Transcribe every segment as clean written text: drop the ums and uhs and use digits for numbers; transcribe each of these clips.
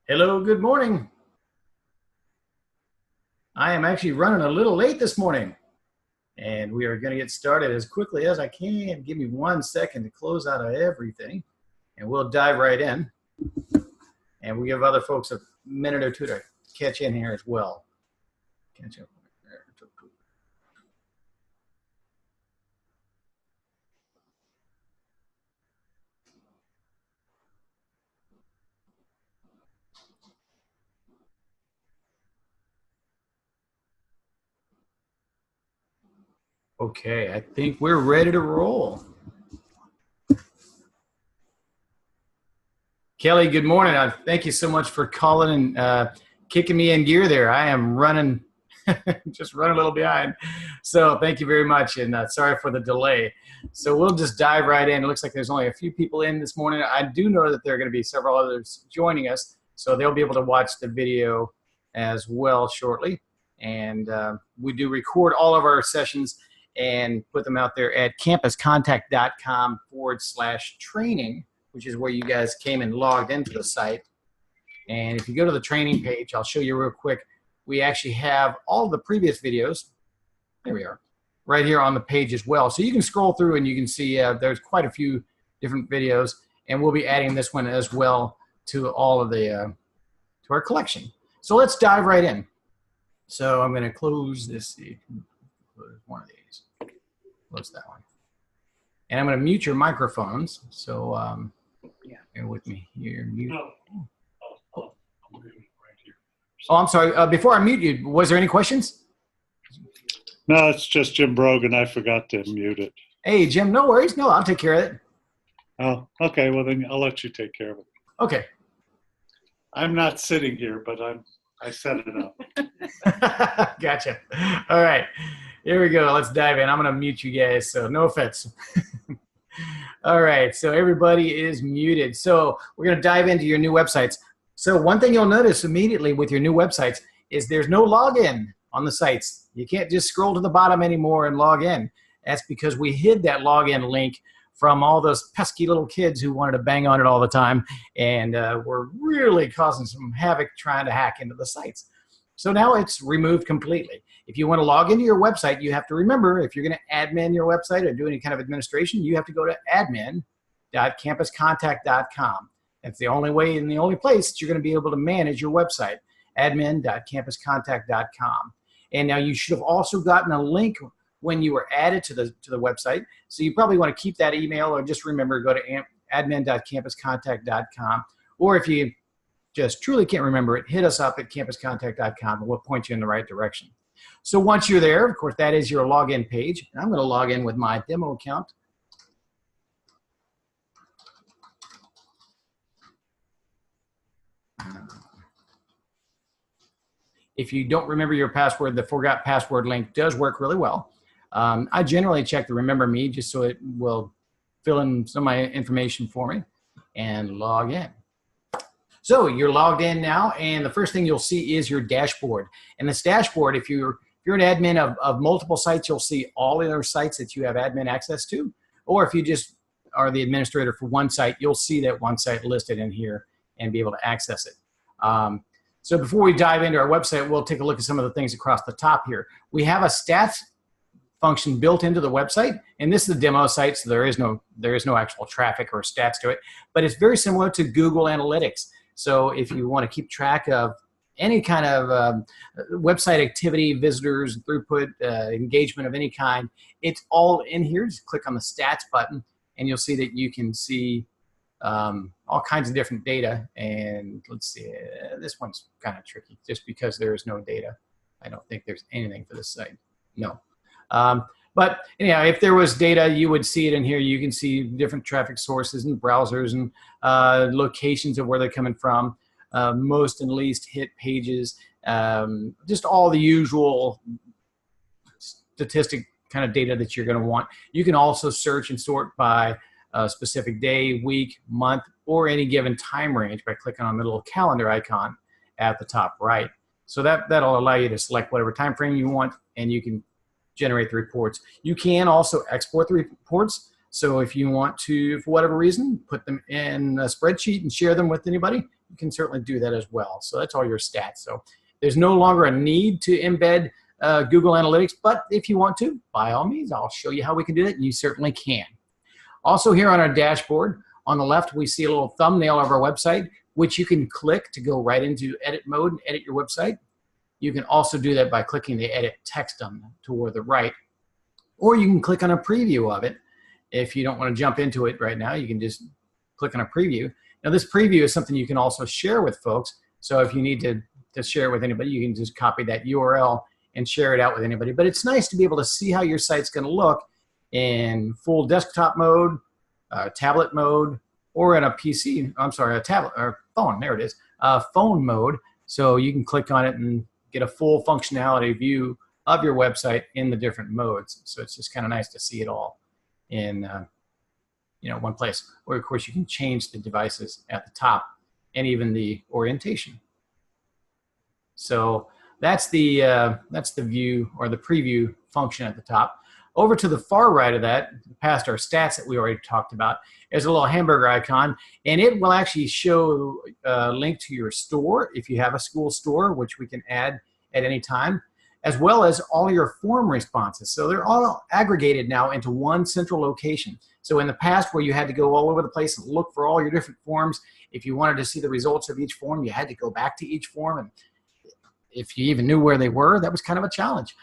Hello, good morning. I am actually running a little late this morning, and we are going to get started as quickly as I can. Give me 1 second to close out of everything, and we'll dive right in. And we'll give other folks a minute or two to catch in here as well. Catch up. Okay, I think we're ready to roll. Kelly, good morning. Thank you so much for calling and kicking me in gear there. I am running, just running a little behind. So thank you very much, and sorry for the delay. So we'll just dive right in. It looks like there's only a few people in this morning. I do know that there are going to be several others joining us, so they'll be able to watch the video as well shortly. And we do record all of our sessions and put them out there at campuscontact.com/training, which is where you guys came and logged into the site. And if you go to the training page, I'll show you real quick. We actually have all the previous videos. There we are, right here on the page as well. So you can scroll through and you can see there's quite a few different videos, and we'll be adding this one as well to all of the to our collection. So let's dive right in. So I'm going to close this. Close one of these. Close that one. And I'm going to mute your microphones. So yeah, bear with me here. Mute. Oh, I'm sorry. Before I mute you, was there any questions? No, it's just Jim Brogan. I forgot to mute it. Hey, Jim, no worries. No, I'll take care of it. Oh, okay. Well, then I'll let you take care of it. Okay. I'm not sitting here, but I set it up. Gotcha. All right. Here we go. Let's dive in. I'm going to mute you guys, so no offense. All right. So everybody is muted. So we're going to dive into your new websites. So one thing you'll notice immediately with your new websites is there's no login on the sites. You can't just scroll to the bottom anymore and log in. That's because we hid that login link from all those pesky little kids who wanted to bang on it all the time, and were really causing some havoc trying to hack into the sites. So now it's removed completely. If you want to log into your website, you have to remember, if you're going to admin your website or do any kind of administration, you have to go to admin.campuscontact.com. That's the only way and the only place that you're going to be able to manage your website, admin.campuscontact.com. And now you should have also gotten a link when you were added to the website. So you probably want to keep that email, or just remember, go to admin.campuscontact.com. Or if you just truly can't remember it, hit us up at campuscontact.com and we'll point you in the right direction. So once you're there, of course, that is your login page. I'm going to log in with my demo account. If you don't remember your password, the forgot password link does work really well. I generally check the remember me just so it will fill in some of my information for me and log in. So you're logged in now, and the first thing you'll see is your dashboard. And this dashboard, if you're an admin of multiple sites, you'll see all the other sites that you have admin access to. Or if you just are the administrator for one site, you'll see that one site listed in here and be able to access it. So before we dive into our website, we'll take a look at some of the things across the top here. We have a stats function built into the website, and this is a demo site, so there is no actual traffic or stats to it, but it's very similar to Google Analytics. So if you want to keep track of any kind of website activity, visitors, throughput, engagement of any kind, it's all in here. Just click on the stats button, and you'll see that you can see all kinds of different data. And let's see, this one's kind of tricky just because there is no data. I don't think there's anything for this site. No. But anyhow, if there was data, you would see it in here. You can see different traffic sources and browsers and locations of where they're coming from, most and least hit pages, just all the usual statistic kind of data that you're going to want. You can also search and sort by a specific day, week, month, or any given time range by clicking on the little calendar icon at the top right. So that'll allow you to select whatever time frame you want, and you can generate the reports. You can also export the reports. So if you want to, for whatever reason, put them in a spreadsheet and share them with anybody, you can certainly do that as well. So that's all your stats. So there's no longer a need to embed Google Analytics, but if you want to, by all means, I'll show you how we can do it, and you certainly can. Also here on our dashboard, on the left, we see a little thumbnail of our website, which you can click to go right into edit mode and edit your website. You can also do that by clicking the edit text on toward the right, or you can click on a preview of it. If you don't want to jump into it right now, you can just click on a preview. Now this preview is something you can also share with folks. So if you need to share it with anybody, you can just copy that URL and share it out with anybody. But it's nice to be able to see how your site's going to look in full desktop mode, tablet mode, or in a PC, I'm sorry, a tablet or phone, there it is, phone mode. So you can click on it and get a full functionality view of your website in the different modes. So it's just kind of nice to see it all in one place. Or of course you can change the devices at the top and even the orientation. So that's the view or the preview function at the top. Over to the far right of that, past our stats that we already talked about, is a little hamburger icon, and it will actually show a link to your store if you have a school store, which we can add at any time, as well as all your form responses. So they're all aggregated now into one central location. So in the past, where you had to go all over the place and look for all your different forms, if you wanted to see the results of each form, you had to go back to each form, and if you even knew where they were, that was kind of a challenge.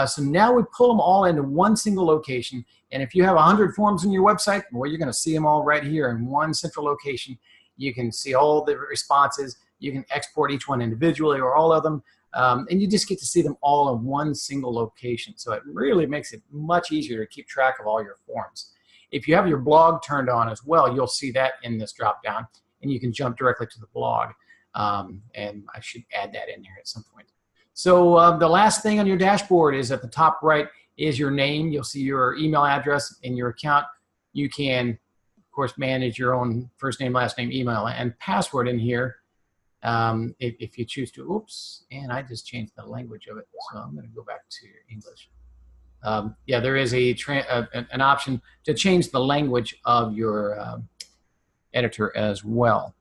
So now we pull them all into one single location, and if you have 100 forms on your website, well, you're going to see them all right here in one central location. You can see all the responses. You can export each one individually or all of them, and you just get to see them all in one single location. So it really makes it much easier to keep track of all your forms. If you have your blog turned on as well, you'll see that in this drop-down, and you can jump directly to the blog. And I should add that in here at some point. So the last thing on your dashboard is at the top right is your name. You'll see your email address and your account. You can, of course, manage your own first name, last name, email, and password in here if you choose to. Oops, and I just changed the language of it, so I'm going to go back to English. Yeah, there is an option to change the language of your editor as well.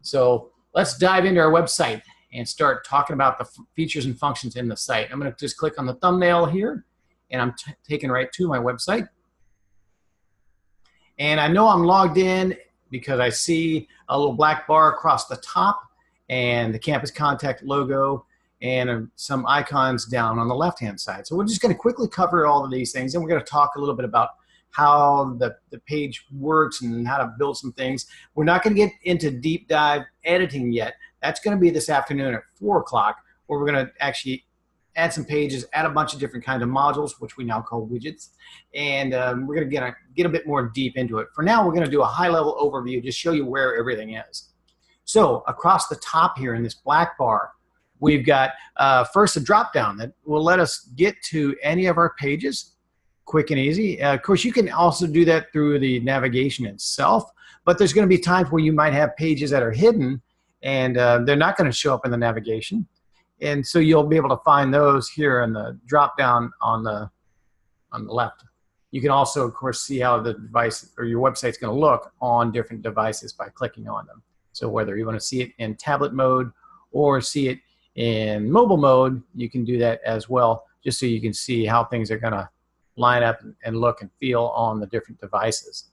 So let's dive into our website and start talking about the features and functions in the site. I'm going to just click on the thumbnail here, and I'm taken right to my website. And I know I'm logged in because I see a little black bar across the top and the Campus Contact logo and some icons down on the left-hand side. So we're just going to quickly cover all of these things, and we're going to talk a little bit about how the page works and how to build some things. We're not going to get into deep dive editing yet. That's going to be this afternoon at 4 o'clock, where we're going to actually add some pages, add a bunch of different kinds of modules, which we now call widgets, and we're going to get a bit more deep into it. For now, we're going to do a high-level overview, just show you where everything is. So across the top here in this black bar, we've got first a drop-down that will let us get to any of our pages quick and easy. Of course, you can also do that through the navigation itself, but there's going to be times where you might have pages that are hidden, and they're not going to show up in the navigation. And so you'll be able to find those here in the drop-down on the left. You can also, of course, see how the device or your website's going to look on different devices by clicking on them. So whether you want to see it in tablet mode or see it in mobile mode, you can do that as well, just so you can see how things are going to line up and look and feel on the different devices.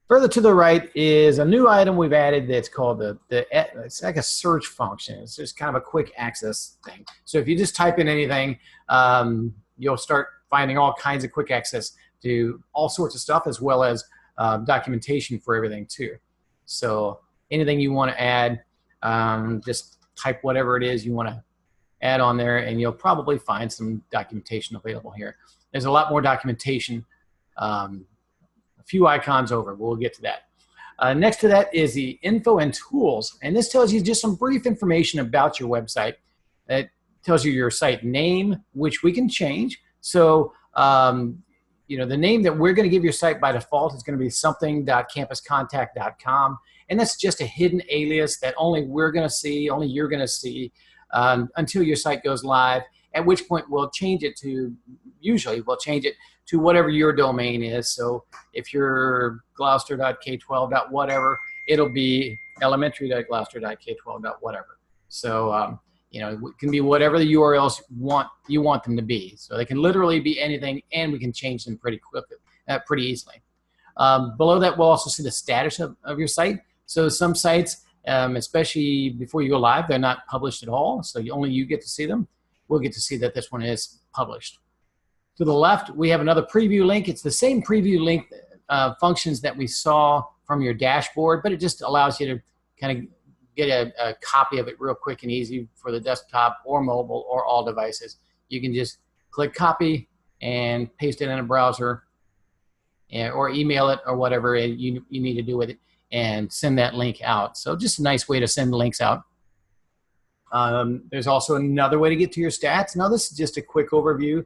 Further to the right is a new item we've added that's called it's like a search function. It's just kind of a quick access thing. So if you just type in anything, you'll start finding all kinds of quick access to all sorts of stuff, as well as documentation for everything too. So anything you want to add, just type whatever it is you want to add on there, and you'll probably find some documentation available here. There's a lot more documentation a few icons over. We'll get to that. Next to that is the info and tools, and this tells you just some brief information about your website. It tells you your site name, which we can change. So you know, the name that we're going to give your site by default is going to be something.campuscontact.com, and that's just a hidden alias that only we're going to see, only you're going to see until your site goes live. at which point we'll change it to, usually we'll change it to whatever your domain is. So if you're gloucester.k12.whatever, it'll be elementary.gloucester.k12.whatever. So, you know, it can be whatever the URLs you want them to be. So they can literally be anything, and we can change them pretty quickly, pretty easily. Below that, we'll also see the status of your site. So some sites, especially before you go live, they're not published at all. So only you get to see them. We'll get to see that this one is published. To the left, we have another preview link. It's the same preview link functions that we saw from your dashboard, but it just allows you to kind of get a copy of it real quick and easy for the desktop or mobile or all devices. You can just click copy and paste it in a browser, or email it or whatever you need to do with it, and send that link out. So just a nice way to send links out. There's also another way to get to your stats. Now this is just a quick overview.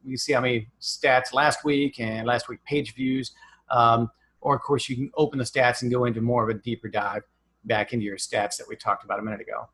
You see how many stats last week and last week page views. Or of course you can open the stats and go into more of a deeper dive back into your stats that we talked about a minute ago.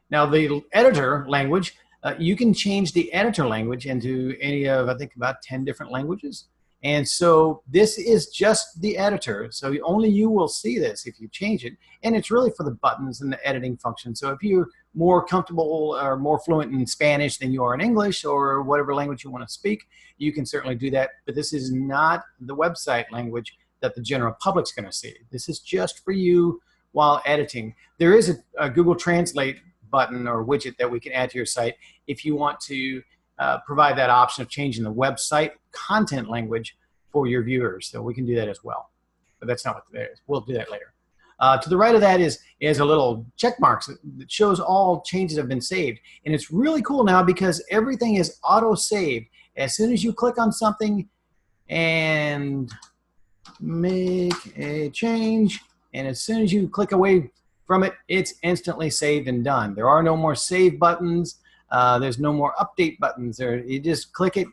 Now the editor language, you can change the editor language into any of, I think, about 10 different languages. And so this is just the editor. So only you will see this if you change it. And it's really for the buttons and the editing function. So if you're more comfortable or more fluent in Spanish than you are in English, or whatever language you want to speak, you can certainly do that. But this is not the website language that the general public's going to see. This is just for you while editing. There is a Google Translate button or widget that we can add to your site if you want to provide that option of changing the website content language for your viewers. So we can do that as well. But that's not what that is. We'll do that later. To the right of that is a little check marks that shows all changes have been saved. And it's really cool now because everything is auto-saved. As soon as you click on something and make a change, and as soon as you click away from it, it's instantly saved and done. There are no more save buttons. There's no more update buttons. You just click it,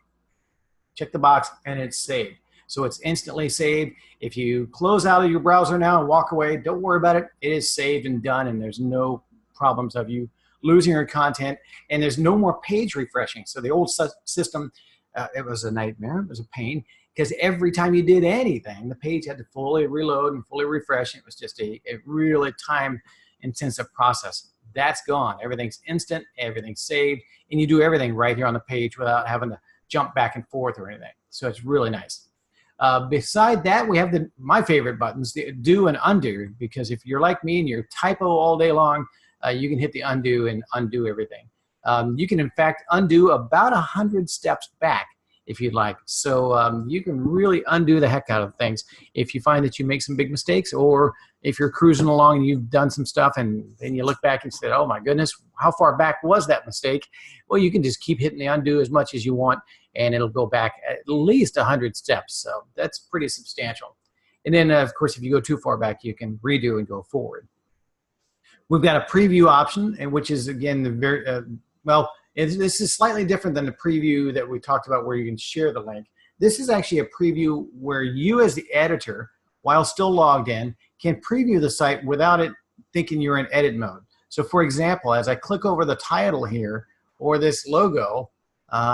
check the box, and it's saved. So it's instantly saved. If you close out of your browser now and walk away, don't worry about it. It is saved and done, and there's no problems of you losing your content, and there's no more page refreshing. So the old system, it was a nightmare. It was a pain, because every time you did anything, the page had to fully reload and fully refresh. It was just a really time-intensive process. That's gone. Everything's instant, everything's saved, and you do everything right here on the page without having to jump back and forth or anything. So it's really nice. Beside that, we have my favorite buttons, the do and undo, because if you're like me and you're typo all day long, you can hit the undo and undo everything. You can, in fact, undo about 100 steps back if you'd like. So you can really undo the heck out of things if you find that you make some big mistakes, or if you're cruising along and you've done some stuff and then you look back and say, oh my goodness, how far back was that mistake? Well, you can just keep hitting the undo as much as you want, and it'll go back at least 100 steps. So that's pretty substantial. And then, of course, if you go too far back, you can redo and go forward. We've got a preview option, and which is, again, the very, this is slightly different than the preview that we talked about where you can share the link. This is actually a preview where you as the editor, while still logged in, can preview the site without it thinking you're in edit mode. So for example, as I click over the title here, or this logo,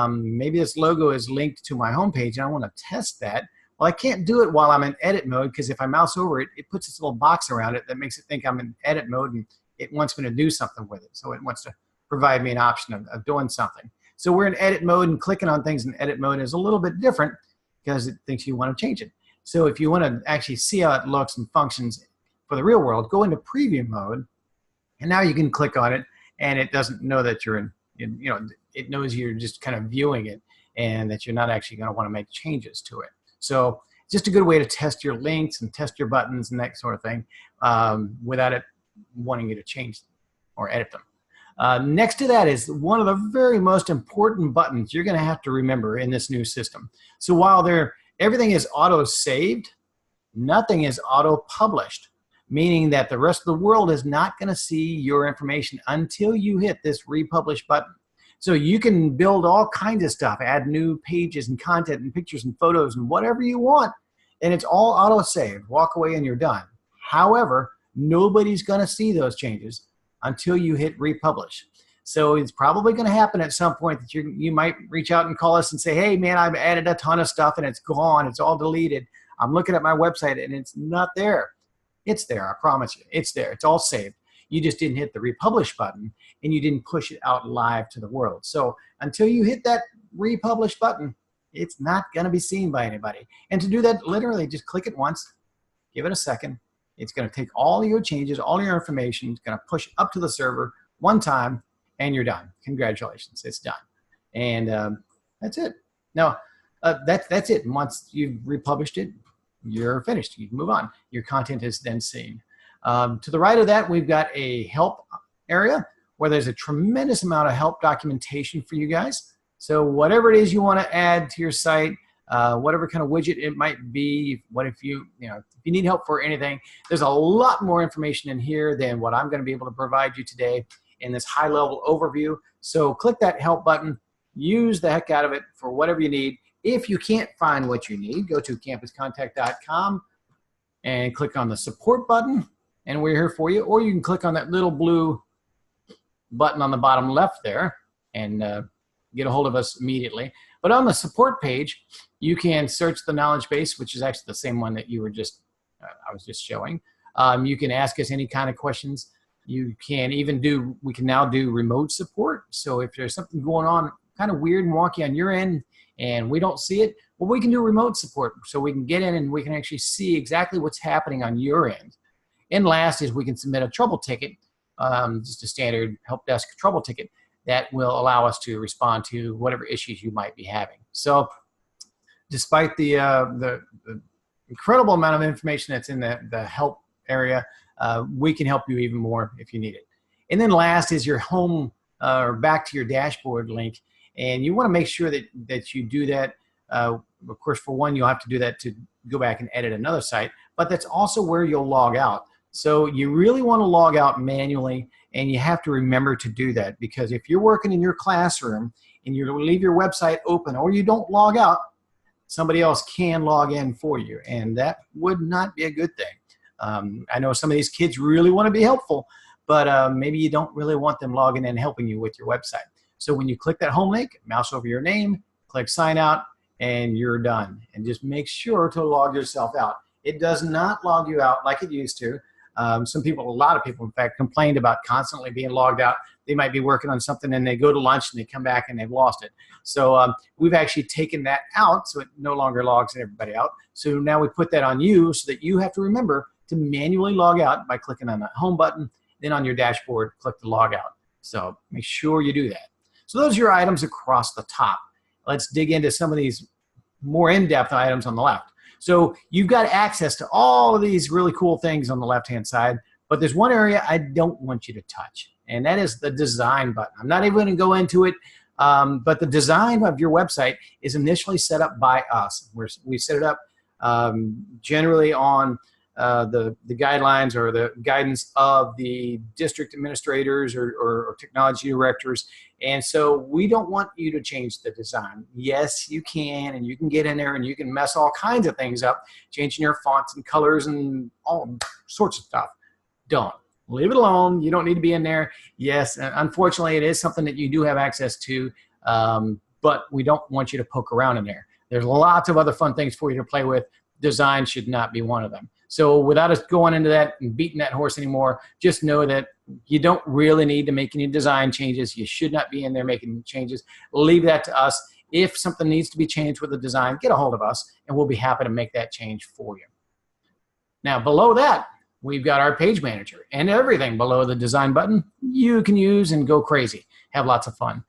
maybe this logo is linked to my homepage and I want to test that. Well, I can't do it while I'm in edit mode, because if I mouse over it, it puts this little box around it that makes it think I'm in edit mode, and it wants me to do something with it. So it wants to provide me an option of doing something. So we're in edit mode, and clicking on things in edit mode is a little bit different because it thinks you want to change it. So if you want to actually see how it looks and functions for the real world, go into preview mode, and now you can click on it, and it doesn't know that you're it knows you're just kind of viewing it, and that you're not actually going to want to make changes to it. So just a good way to test your links and test your buttons and that sort of thing without it wanting you to change them or edit them. Next to that is one of the very most important buttons you're going to have to remember in this new system. So while everything is auto-saved, nothing is auto-published, meaning that the rest of the world is not going to see your information until you hit this republish button. So you can build all kinds of stuff, add new pages and content and pictures and photos and whatever you want, and it's all auto-saved. Walk away and you're done. However, nobody's going to see those changes until you hit republish. So it's probably going to happen at some point that you might reach out and call us and say, hey, man, I've added a ton of stuff and it's gone. It's all deleted. I'm looking at my website and it's not there. It's there. I promise you. It's there. It's all saved. You just didn't hit the republish button and you didn't push it out live to the world. So until you hit that republish button, it's not going to be seen by anybody. And to do that, literally just click it once, give it a second. It's going to take all your changes, all your information. It's going to push up to the server one time, and you're done. Congratulations, it's done. And that's it. Now, that's it. Once you've republished it, you're finished. You can move on. Your content is then seen. To the right of that, we've got a help area where there's a tremendous amount of help documentation for you guys. So whatever it is you want to add to your site, whatever kind of widget it might be, if you need help for anything, there's a lot more information in here than what I'm going to be able to provide you today in this high-level overview. So click that help button, use the heck out of it for whatever you need. If you can't find what you need, go to campuscontact.com and click on the support button, and we're here for you. Or you can click on that little blue button on the bottom left there and get a hold of us immediately. But on the support page, you can search the knowledge base, which is actually the same one that you were I was just showing. You can ask us any kind of questions. You can even we can now do remote support. So if there's something going on kind of weird and wonky on your end and we don't see it, well, we can do remote support. So we can get in and we can actually see exactly what's happening on your end. And last is we can submit a trouble ticket, just a standard help desk trouble ticket that will allow us to respond to whatever issues you might be having. So despite the incredible amount of information that's in the help area, we can help you even more if you need it. And then last is your home or back to your dashboard link. And you want to make sure that you do that. Of course, for one, you'll have to do that to go back and edit another site, but that's also where you'll log out. So you really want to log out manually, and you have to remember to do that, because if you're working in your classroom and you leave your website open or you don't log out, somebody else can log in for you, and that would not be a good thing. I know some of these kids really want to be helpful, but maybe you don't really want them logging in helping you with your website. So when you click that home link, mouse over your name, click sign out, and you're done. And just make sure to log yourself out. It does not log you out like it used to. A lot of people, in fact, complained about constantly being logged out. They might be working on something and they go to lunch and they come back and they've lost it. So we've actually taken that out so it no longer logs everybody out. So now we put that on you so that you have to remember to manually log out by clicking on that home button, then on your dashboard, click the log out. So make sure you do that. So those are your items across the top. Let's dig into some of these more in-depth items on the left. So you've got access to all of these really cool things on the left-hand side, but there's one area I don't want you to touch, and that is the design button. I'm not even going to go into it, but the design of your website is initially set up by us. We set it up generally on the guidelines or the guidance of the district administrators or technology directors. And so we don't want you to change the design. Yes, you can, and you can get in there and you can mess all kinds of things up, changing your fonts and colors and all sorts of stuff. Don't. Leave it alone. You don't need to be in there. Yes, unfortunately, it is something that you do have access to, but we don't want you to poke around in there. There's lots of other fun things for you to play with. Design should not be one of them. So without us going into that and beating that horse anymore, just know that you don't really need to make any design changes. You should not be in there making changes. Leave that to us. If something needs to be changed with the design, get a hold of us, and we'll be happy to make that change for you. Now, below that, we've got our page manager, and everything below the design button you can use and go crazy. Have lots of fun.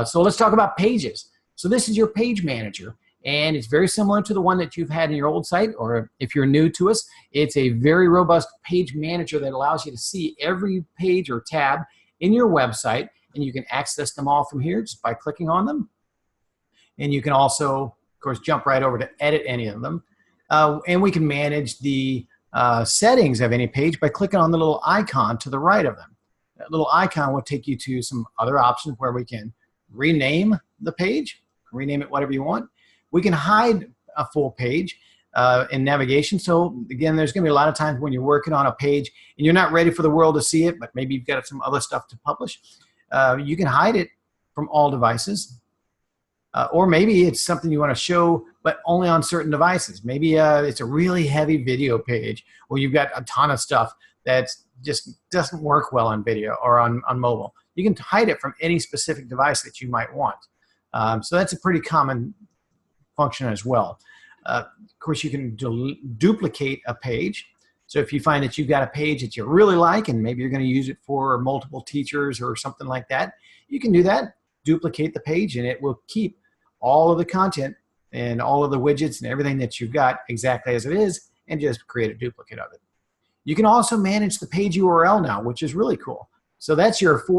So let's talk about pages. So this is your page manager. And it's very similar to the one that you've had in your old site, or if you're new to us, it's a very robust page manager that allows you to see every page or tab in your website, and you can access them all from here just by clicking on them. And you can also, of course, jump right over to edit any of them. And we can manage the settings of any page by clicking on the little icon to the right of them. That little icon will take you to some other options where we can rename the page, rename it whatever you want. We can hide a full page in navigation. So again, there's going to be a lot of times when you're working on a page and you're not ready for the world to see it, but maybe you've got some other stuff to publish. You can hide it from all devices. Or maybe it's something you want to show, but only on certain devices. Maybe it's a really heavy video page where you've got a ton of stuff that just doesn't work well on video or on mobile. You can hide it from any specific device that you might want. So that's a pretty common function as well. Of course, you can duplicate a page. So if you find that you've got a page that you really like and maybe you're going to use it for multiple teachers or something like that, you can do that, duplicate the page, and it will keep all of the content and all of the widgets and everything that you've got exactly as it is, and just create a duplicate of it. You can also manage the page URL now, which is really cool. So that's your /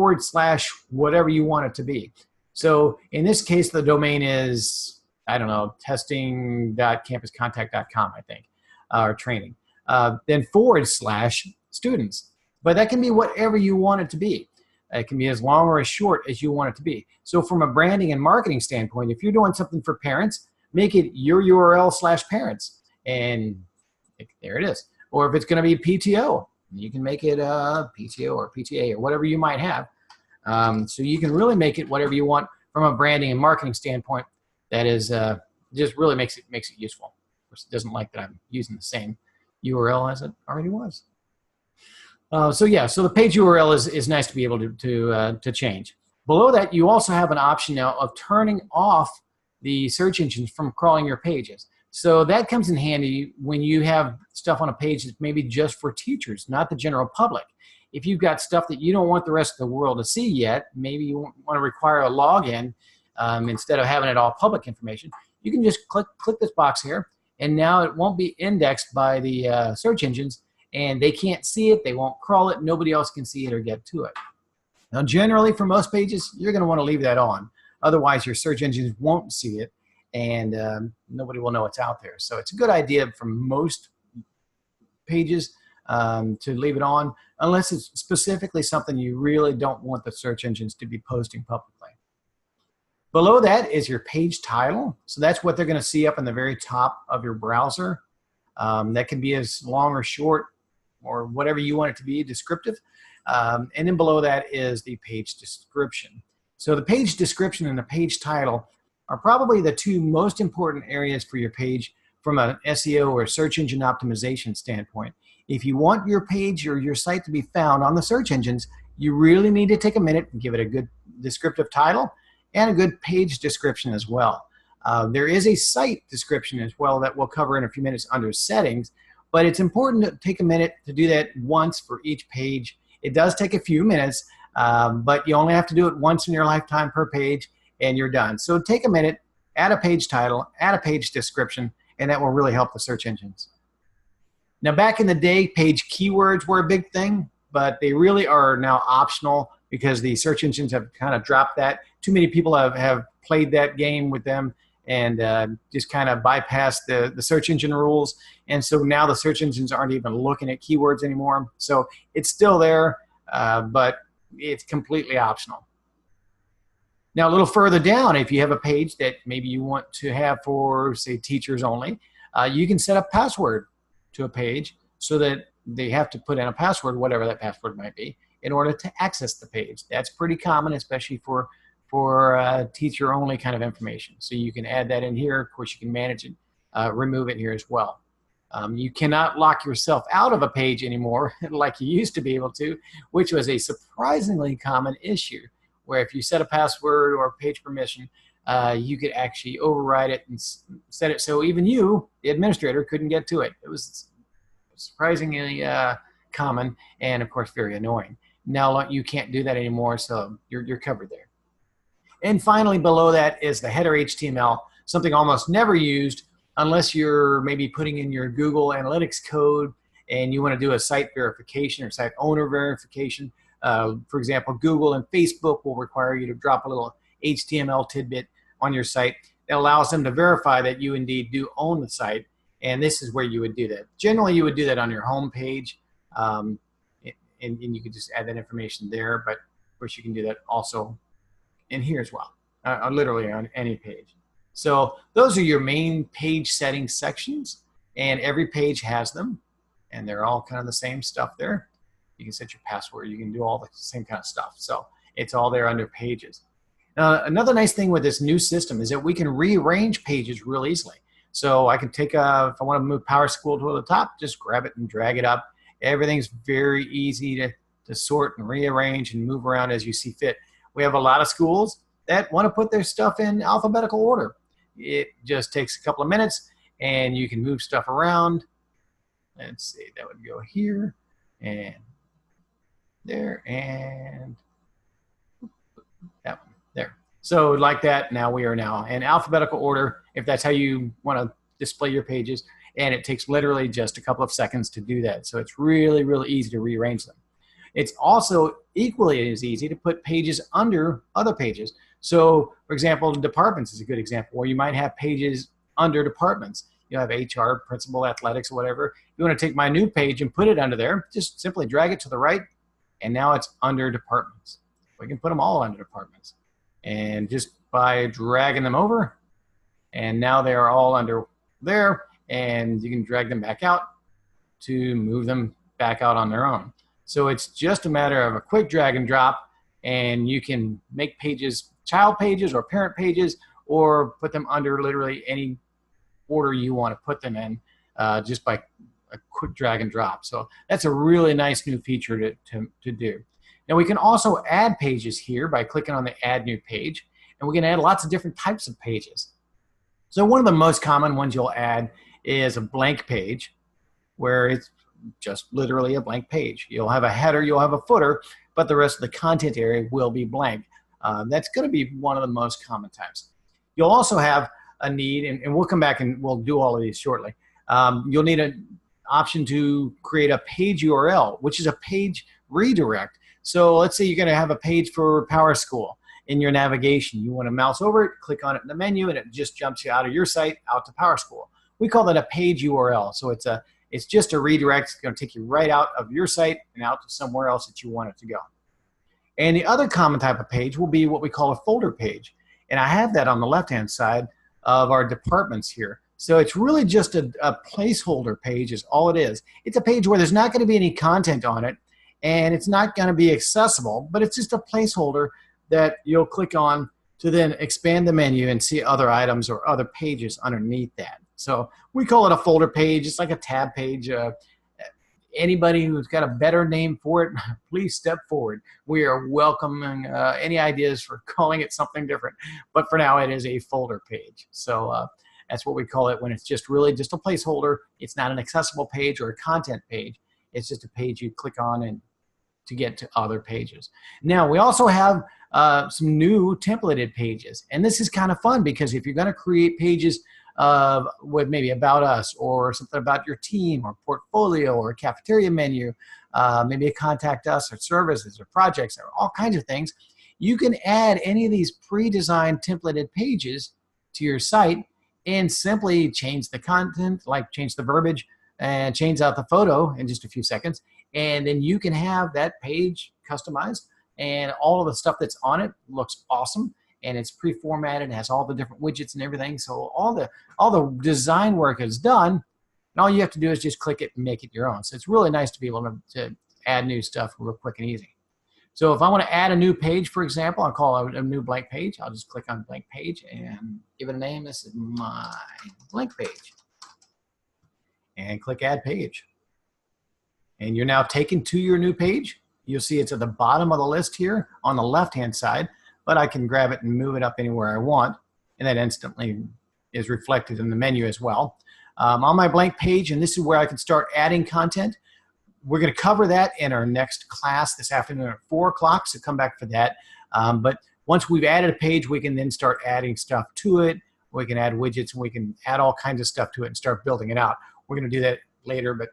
whatever you want it to be. So in this case, the domain is, I don't know, testing.campuscontact.com, I think, or training. Then / students. But that can be whatever you want it to be. It can be as long or as short as you want it to be. So from a branding and marketing standpoint, if you're doing something for parents, make it your URL / parents. And there it is. Or if it's going to be PTO, you can make it PTO or PTA or whatever you might have. So you can really make it whatever you want from a branding and marketing standpoint. That is just really makes it useful. Of course, it doesn't like that I'm using the same URL as it already was. So the page URL is nice to be able to change. Below that, you also have an option now of turning off the search engines from crawling your pages. So that comes in handy when you have stuff on a page that's maybe just for teachers, not the general public. If you've got stuff that you don't want the rest of the world to see yet, maybe you want to require a login instead of having it all public information, you can just click this box here, and now it won't be indexed by the search engines, and they can't see it, they won't crawl it, nobody else can see it or get to it. Now generally for most pages, you're going to want to leave that on. Otherwise your search engines won't see it, and nobody will know it's out there. So it's a good idea for most pages to leave it on, unless it's specifically something you really don't want the search engines to be posting publicly. Below that is your page title. So that's what they're going to see up in the very top of your browser. That can be as long or short or whatever you want it to be, descriptive. And then below that is the page description. So the page description and the page title are probably the two most important areas for your page from an SEO or search engine optimization standpoint. If you want your page or your site to be found on the search engines, you really need to take a minute and give it a good descriptive title and a good page description as well. There is a site description as well that we'll cover in a few minutes under settings, but it's important to take a minute to do that once for each page. It does take a few minutes, but you only have to do it once in your lifetime per page, and you're done. So take a minute, add a page title, add a page description, and that will really help the search engines. Now back in the day, page keywords were a big thing, but they really are now optional because the search engines have kind of dropped that. Too many people have played that game with them and just kind of bypassed the search engine rules. And so now the search engines aren't even looking at keywords anymore. So it's still there, but it's completely optional. Now a little further down, if you have a page that maybe you want to have for, say, teachers only, you can set a password to a page so that they have to put in a password, whatever that password might be, in order to access the page. That's pretty common, especially for teacher-only kind of information. So you can add that in here. Of course, you can manage it, remove it here as well. You cannot lock yourself out of a page anymore like you used to be able to, which was a surprisingly common issue, where if you set a password or page permission, you could actually override it and set it so even you, the administrator, couldn't get to it. It was surprisingly common and, of course, very annoying. Now you can't do that anymore, so you're covered there. And finally, below that is the header HTML, something almost never used unless you're maybe putting in your Google Analytics code and you want to do a site verification or site owner verification. For example, Google and Facebook will require you to drop a little HTML tidbit on your site that allows them to verify that you indeed do own the site, and this is where you would do that. Generally, you would do that on your home page, and you could just add that information there, but of course you can do that also in here as well, literally on any page. So those are your main page settings sections, and every page has them, and they're all kind of the same stuff there. You can set your password, you can do all the same kind of stuff. So It's all there under pages. Another nice thing with this new system is that we can rearrange pages real easily. So I can take if I want to move PowerSchool to the top, just grab it and drag it up. Everything's very easy to sort and rearrange and move around as you see fit. We have a lot of schools that want to put their stuff in alphabetical order. It just takes a couple of minutes and you can move stuff around. Let's see, that would go here and there and that one there. So like that, now we are now in alphabetical order, if that's how you want to display your pages, and it takes literally just a couple of seconds to do that. So it's really, really easy to rearrange them. It's also equally as easy to put pages under other pages. So for example, departments is a good example where you might have pages under departments. You have HR, principal, athletics, or whatever. You want to take my new page and put it under there, just simply drag it to the right, and now it's under departments. We can put them all under departments. And just by dragging them over, and now they are all under there, and you can drag them back out to move them back out on their own. So it's just a matter of a quick drag and drop, and you can make pages, child pages or parent pages, or put them under literally any order you want to put them in just by a quick drag and drop. So that's a really nice new feature to do. Now we can also add pages here by clicking on the Add New Page, and we can add lots of different types of pages. So one of the most common ones you'll add is a blank page, where it's just literally a blank page. You'll have a header, you'll have a footer, but the rest of the content area will be blank. That's going to be one of the most common types. You'll also have a need, and we'll come back and we'll do all of these shortly. You'll need an option to create a page URL, which is a page redirect. So let's say you're going to have a page for PowerSchool in your navigation. You want to mouse over it, click on it in the menu, and it just jumps you out of your site out to PowerSchool. We call that a page URL. So it's just a redirect. It's going to take you right out of your site and out to somewhere else that you want it to go. And the other common type of page will be what we call a folder page. And I have that on the left-hand side of our departments here. So it's really just a placeholder page is all it is. It's a page where there's not going to be any content on it, and it's not going to be accessible, but it's just a placeholder that you'll click on to then expand the menu and see other items or other pages underneath that. So we call it a folder page. It's like a tab page. Anybody who's got a better name for it, please step forward. We are welcoming any ideas for calling it something different. But for now, it is a folder page. So that's what we call it when it's just really just a placeholder. It's not an accessible page or a content page. It's just a page you click on and to get to other pages. Now, we also have some new templated pages. And this is kind of fun because if you're going to create pages with maybe about us or something about your team or portfolio or a cafeteria menu, maybe a contact us or services or projects or all kinds of things, you can add any of these pre-designed templated pages to your site and simply change the content, like change the verbiage and change out the photo in just a few seconds. And then you can have that page customized and all of the stuff that's on it looks awesome. And it's pre-formatted, has all the different widgets and everything. So all the design work is done, and all you have to do is just click it and make it your own. So it's really nice to be able to add new stuff real quick and easy. So if I want to add a new page, for example, I'll call it a new blank page. I'll just click on blank page and give it a name. This is my blank page. And click Add Page. And you're now taken to your new page. You'll see it's at the bottom of the list here on the left-hand side, but I can grab it and move it up anywhere I want, and that instantly is reflected in the menu as well. On my blank page, and this is where I can start adding content. We're going to cover that in our next class this afternoon at 4 o'clock, so come back for that. But once we've added a page, we can then start adding stuff to it. We can add widgets, and we can add all kinds of stuff to it and start building it out. We're going to do that later, but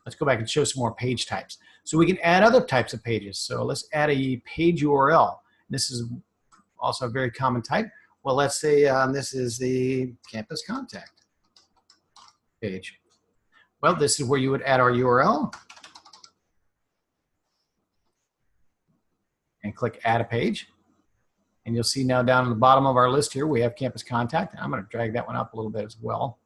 let's go back and show some more page types. So we can add other types of pages. So let's add a page URL. This is also a very common type. Well, let's say this is the campus contact page. Well, this is where you would add our URL and click Add a Page. And you'll see now down at the bottom of our list here, we have campus contact. I'm going to drag that one up a little bit as well.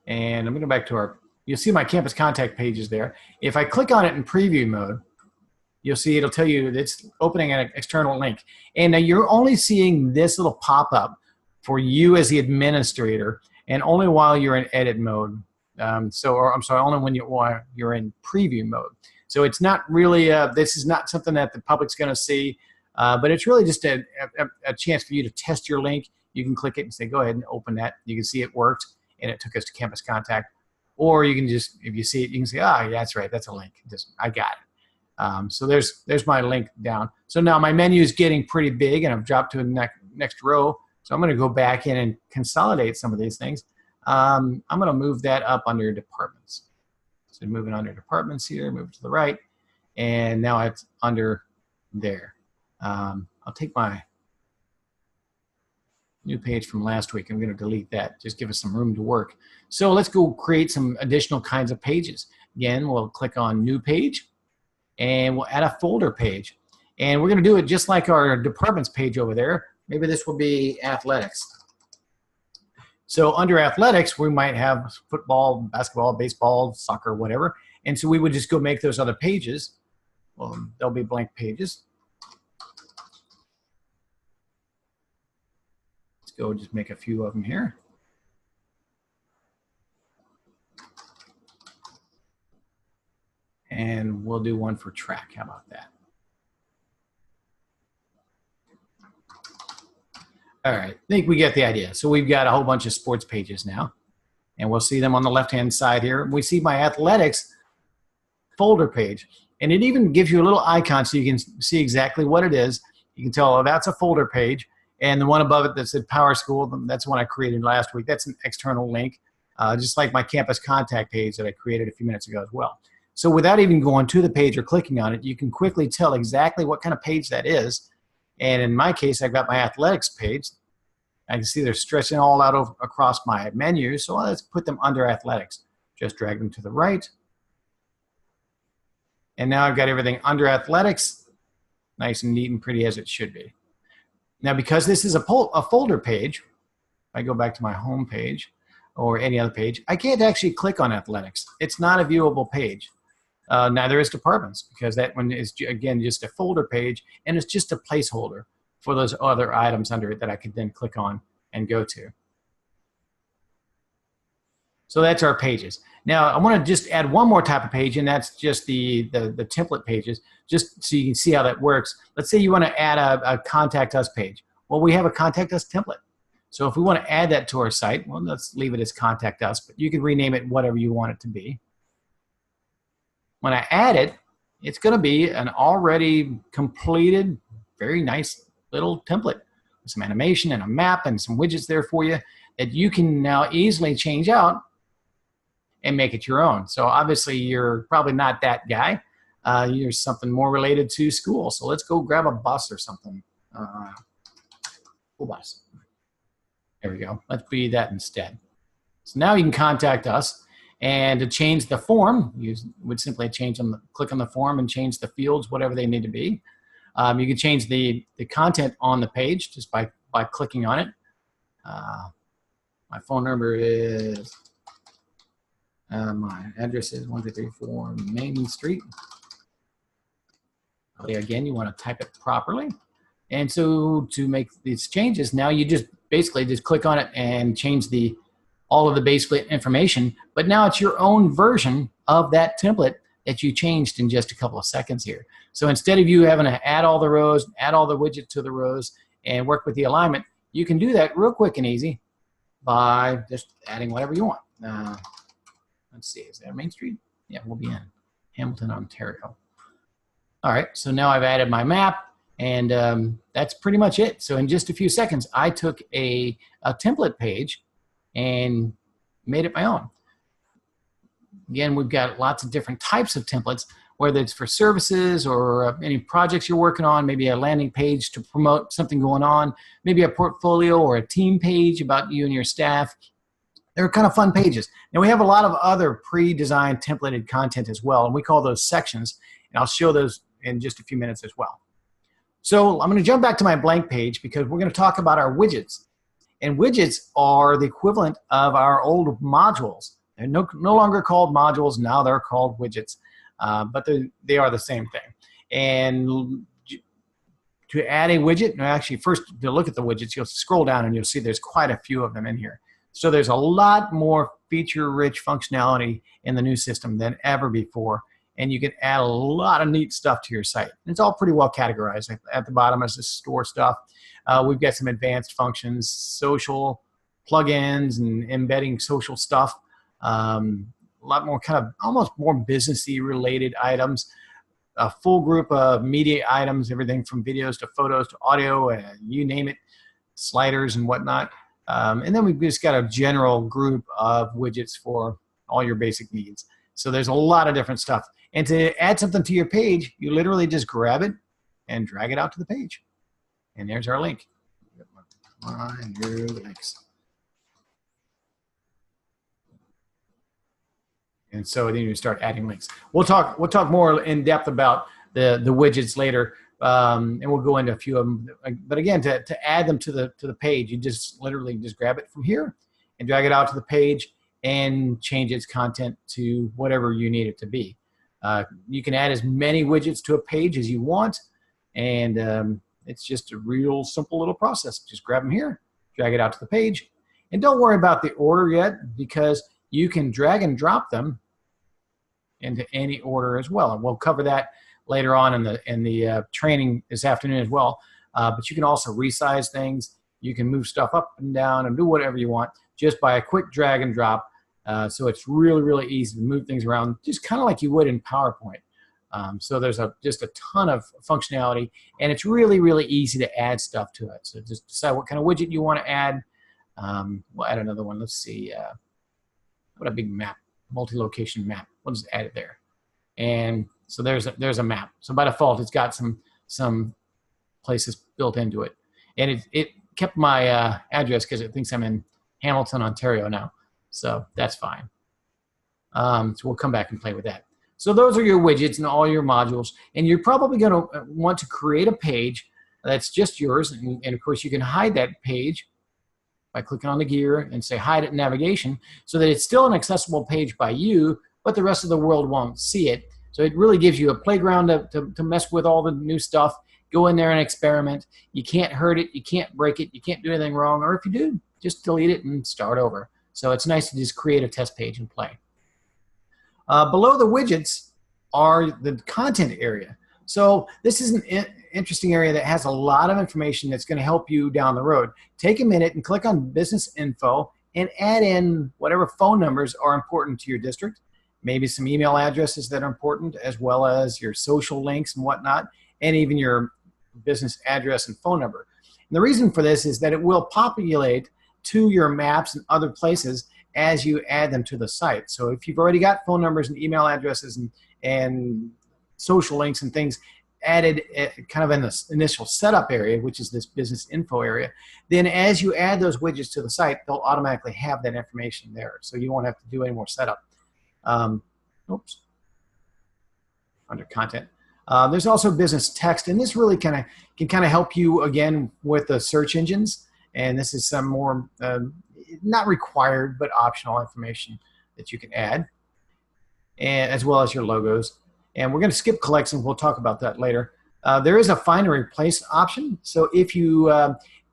And I'm going to go back to our you'll see my campus contact pages there. If I click on it in preview mode, you'll see it'll tell you it's opening an external link. And now you're only seeing this little pop-up for you as the administrator, and only while you're in edit mode. I'm sorry, only when you're in preview mode. So it's not really, this is not something that the public's gonna see, but it's really just a chance for you to test your link. You can click it and say, go ahead and open that. You can see it worked, and it took us to Campus Contact. Or you can just, if you see it, you can say, oh, yeah, that's right, that's a link. I got it. So there's my link down. So now my menu is getting pretty big, and I've dropped to the next row. So I'm going to go back in and consolidate some of these things. I'm going to move that up under departments. So moving under departments here, move to the right, and now it's under there. I'll take my new page from last week. I'm going to delete that. Just give us some room to work. So let's go create some additional kinds of pages. Again, we'll click on New Page, and we'll add a folder page. And we're going to do it just like our departments page over there. Maybe this will be athletics. So under athletics, we might have football, basketball, baseball, soccer, whatever. And so we would just go make those other pages. Well, they'll be blank pages. Let's go just make a few of them here. And we'll do one for track. How about that? All right, I think we get the idea. So we've got a whole bunch of sports pages now, and we'll see them on the left-hand side here. We see my athletics folder page, and it even gives you a little icon so you can see exactly what it is. You can tell, oh, that's a folder page, and the one above it that said Power School, that's one I created last week. That's an external link, just like my campus contact page that I created a few minutes ago as well. So without even going to the page or clicking on it, you can quickly tell exactly what kind of page that is. And in my case, I've got my athletics page. I can see they're stretching all out across my menu, so let's put them under athletics. Just drag them to the right. And now I've got everything under athletics, nice and neat and pretty as it should be. Now, because this is a folder page, if I go back to my home page or any other page, I can't actually click on athletics. It's not a viewable page. Neither is departments, because that one is, again, just a folder page, and it's just a placeholder for those other items under it that I could then click on and go to. So that's our pages. Now, I want to just add one more type of page, and that's just the template pages, just so you can see how that works. Let's say you want to add a Contact Us page. Well, we have a Contact Us template. So if we want to add that to our site, well, let's leave it as Contact Us, but you can rename it whatever you want it to be. When I add it, it's going to be an already completed, very nice little template with some animation and a map and some widgets there for you that you can now easily change out and make it your own. So obviously you're probably not that guy. You're something more related to school. So let's go grab a bus or something. School bus. There we go. Let's be that instead. So now you can contact us. And to change the form, you would simply click on the form and change the fields, whatever they need to be. You can change the content on the page just by clicking on it. My phone number is, my address is 1234 Main Street. Again, you want to type it properly. And so to make these changes, now you just basically just click on it and change all of the basic information, but now it's your own version of that template that you changed in just a couple of seconds here. So instead of you having to add all the rows, add all the widgets to the rows, and work with the alignment, you can do that real quick and easy by just adding whatever you want. Let's see, is that Main Street? Yeah, we'll be in Hamilton, Ontario. All right, so now I've added my map, and that's pretty much it. So in just a few seconds, I took a template page and made it my own. Again, we've got lots of different types of templates, whether it's for services or any projects you're working on, maybe a landing page to promote something going on, maybe a portfolio or a team page about you and your staff. They're kind of fun pages. Now we have a lot of other pre-designed templated content as well, and we call those sections, and I'll show those in just a few minutes as well. So I'm going to jump back to my blank page because we're going to talk about our widgets. And widgets are the equivalent of our old modules They're no longer called modules. Now they're called widgets, but they are the same thing. And to add a widget, no, actually first to look at the widgets, you'll scroll down and you'll see there's quite a few of them in here. So there's a lot more feature-rich functionality in the new system than ever before, and you can add a lot of neat stuff to your site. And it's all pretty well categorized. At the bottom is the store stuff. We've got some advanced functions, social plugins, and embedding social stuff. A lot more kind of almost more businessy related items. A full group of media items, everything from videos to photos to audio, and you name it, sliders and whatnot. And then we've just got a general group of widgets for all your basic needs. So there's a lot of different stuff. And to add something to your page, you literally just grab it and drag it out to the page. And there's our link. Find your links. And so then you start adding links. We'll talk more in depth about the widgets later, and we'll go into a few of them. But again, to add them to the page, you just literally just grab it from here and drag it out to the page and change its content to whatever you need it to be. You can add as many widgets to a page as you want, and it's just a real simple little process. Just grab them here, drag it out to the page, and don't worry about the order yet, because you can drag and drop them into any order as well, and we'll cover that later on in the training this afternoon as well. But you can also resize things. You can move stuff up and down and do whatever you want just by a quick drag and drop. So it's really, really easy to move things around, just kind of like you would in PowerPoint. So there's just a ton of functionality, and it's really, really easy to add stuff to it. So just decide what kind of widget you want to add. We'll add another one. Let's see. What a big map, multi-location map. We'll just add it there. And so there's a map. So by default, it's got some places built into it. And it kept my address because it thinks I'm in Hamilton, Ontario now. So that's fine. So we'll come back and play with that. So those are your widgets and all your modules. And you're probably going to want to create a page that's just yours. And of course, you can hide that page by clicking on the gear and say hide it in navigation, so that it's still an accessible page by you, but the rest of the world won't see it. So it really gives you a playground to mess with all the new stuff. Go in there and experiment. You can't hurt it, you can't break it, you can't do anything wrong, or if you do, just delete it and start over. So it's nice to just create a test page and play. Below the widgets are the content area. So this is an interesting area that has a lot of information that's going to help you down the road. Take a minute and click on business info and add in whatever phone numbers are important to your district, maybe some email addresses that are important, as well as your social links and whatnot, and even your business address and phone number. And the reason for this is that it will populate to your maps and other places as you add them to the site. So if you've already got phone numbers and email addresses and social links and things added kind of in the initial setup area, which is this business info area, then as you add those widgets to the site, they'll automatically have that information there. So you won't have to do any more setup. Oops. Under content. There's also business text, and this really can kind of help you again with the search engines. And this is some more not required but optional information that you can add, and as well as your logos. And we're going to skip collections. We'll talk about that later. There is a find and replace option. So if you,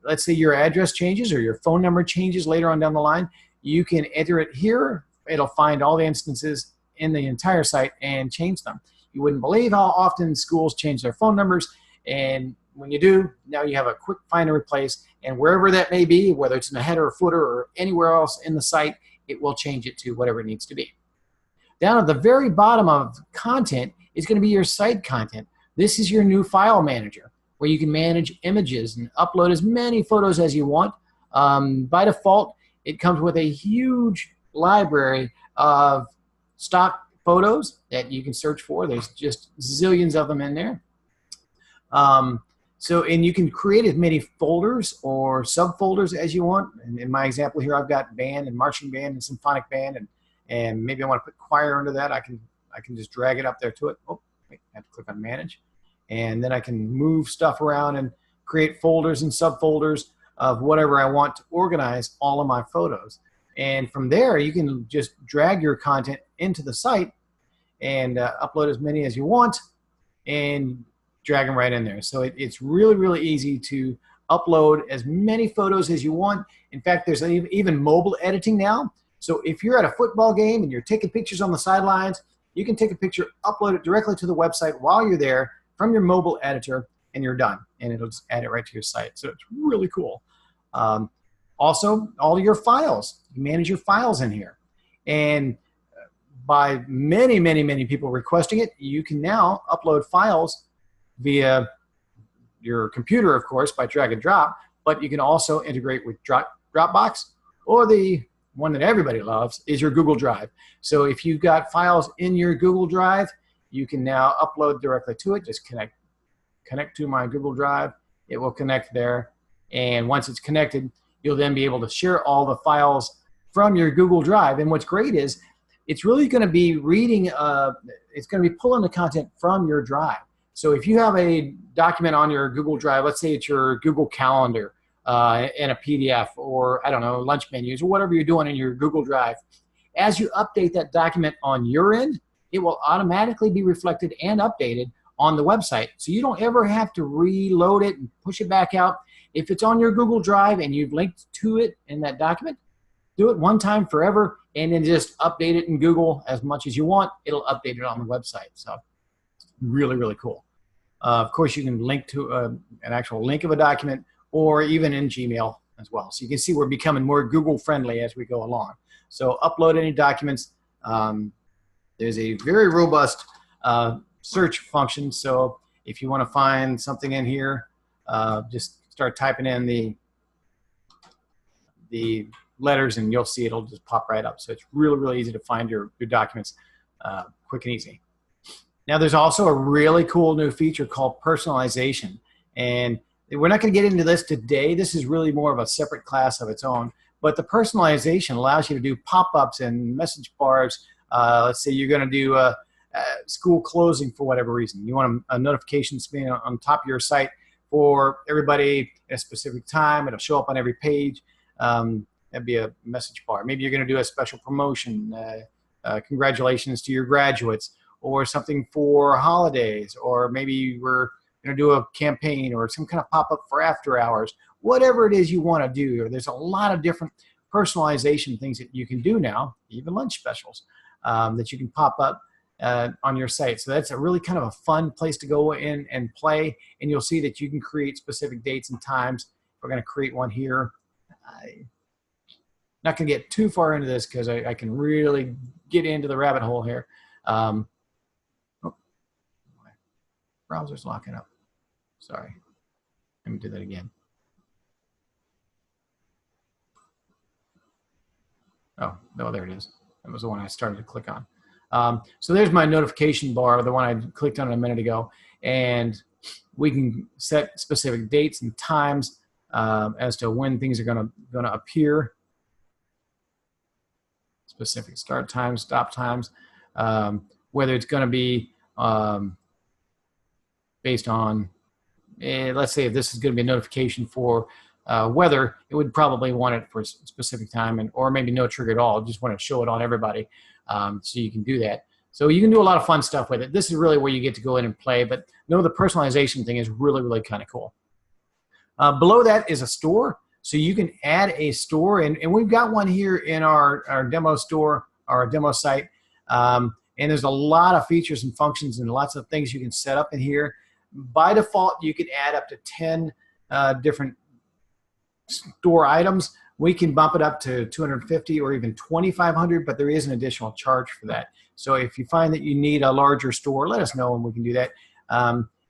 let's say your address changes or your phone number changes later on down the line, you can enter it here. It'll find all the instances in the entire site and change them. You wouldn't believe how often schools change their phone numbers. And when you do, now you have a quick find and replace. And wherever that may be, whether it's in the header or footer or anywhere else in the site, it will change it to whatever it needs to be. Down at the very bottom of content is going to be your site content. This is your new file manager where you can manage images and upload as many photos as you want. By default, it comes with a huge library of stock photos that you can search for. There's just zillions of them in there. And you can create as many folders or subfolders as you want. And in my example here, I've got band and marching band and symphonic band, and maybe I want to put choir under that. I can just drag it up there to it. Oh, wait, I have to click on manage. And then I can move stuff around and create folders and subfolders of whatever I want to organize all of my photos. And from there, you can just drag your content into the site and upload as many as you want and drag them right in there. So it's really, really easy to upload as many photos as you want. In fact, there's even mobile editing now. So if you're at a football game and you're taking pictures on the sidelines, you can take a picture, upload it directly to the website while you're there from your mobile editor, and you're done. And it'll just add it right to your site. So it's really cool. Also, all your files. You manage your files in here. And by many, many, many people requesting it, you can now upload files via your computer, of course, by drag and drop, but you can also integrate with Dropbox, or the one that everybody loves is your Google Drive. So if you've got files in your Google Drive, you can now upload directly to it. Just connect to my Google Drive. It will connect there. And once it's connected, you'll then be able to share all the files from your Google Drive. And what's great is it's really going to be reading, it's going to be pulling the content from your drive. So if you have a document on your Google Drive, let's say it's your Google Calendar in a PDF, or I don't know, lunch menus, or whatever you're doing in your Google Drive, as you update that document on your end, it will automatically be reflected and updated on the website. So you don't ever have to reload it and push it back out. If it's on your Google Drive and you've linked to it in that document, do it one time forever, and then just update it in Google as much as you want. It'll update it on the website. So really, really cool. Of course, you can link to an actual link of a document, or even in Gmail as well. So you can see we're becoming more Google friendly as we go along. So upload any documents. There's a very robust search function. So if you want to find something in here, just start typing in the letters and you'll see it'll just pop right up. So it's really, really easy to find your documents quick and easy. Now there's also a really cool new feature called personalization. And we're not going to get into this today. This is really more of a separate class of its own. But the personalization allows you to do pop-ups and message bars. Let's say you're going to do a school closing for whatever reason. You want a notification spin on top of your site for everybody at a specific time. It'll show up on every page. That'd be a message bar. Maybe you're going to do a special promotion. Congratulations to your graduates, or something for holidays, or maybe we're going to do a campaign or some kind of pop-up for after hours. Whatever it is you want to do, there's a lot of different personalization things that you can do now, even lunch specials that you can pop up on your site. So that's a really kind of a fun place to go in and play, and you'll see that you can create specific dates and times. We're going to create one here. I'm not going to get too far into this because I can really get into the rabbit hole here. Oh, my browser's locking up. Sorry. Let me do that again. Oh, no, there it is. That was the one I started to click on. So there's my notification bar, the one I clicked on a minute ago. And we can set specific dates and times as to when things are going to appear. Specific start times, stop times, whether it's going to be based on, let's say if this is going to be a notification for weather, it would probably want it for a specific time, or maybe no trigger at all. Just want to show it on everybody, so you can do that. So you can do a lot of fun stuff with it. This is really where you get to go in and play, but know the personalization thing is really, really kind of cool. Below that is a store. So you can add a store, and we've got one here in our demo store, our demo site. And there's a lot of features and functions and lots of things you can set up in here. By default, you can add up to 10 different store items. We can bump it up to 250 or even 2,500, but there is an additional charge for that. So if you find that you need a larger store, let us know and we can do that.